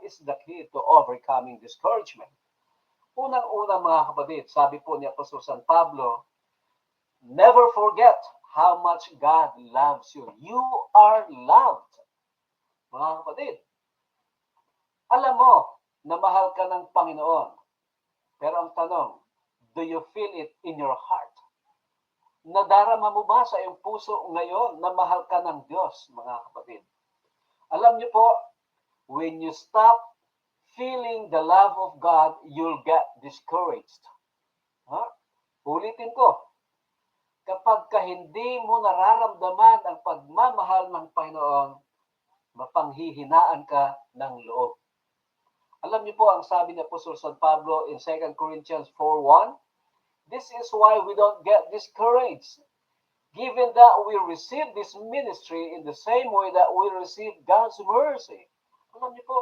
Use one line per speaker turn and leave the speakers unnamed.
is the key to overcoming discouragement? Unang-una mga kapatid, sabi po ni Apostol San Pablo, never forget how much God loves you. You are loved. Mga kapatid, alam mo na mahal ka ng Panginoon. Pero ang tanong, do you feel it in your heart? Nadarama mo ba sa iyong puso ngayon na mahal ka ng Diyos, mga kapatid? Alam niyo po, when you stop feeling the love of God, you'll get discouraged. Ulitin ko, kapag hindi mo nararamdaman ang pagmamahal ng Panginoon, mapanghihinaan ka ng loob. Alam niyo po ang sabi ni Apostol San Pablo in 2 Corinthians 4:1, this is why we don't get discouraged, given that we receive this ministry in the same way that we receive God's mercy. Alam niyo po,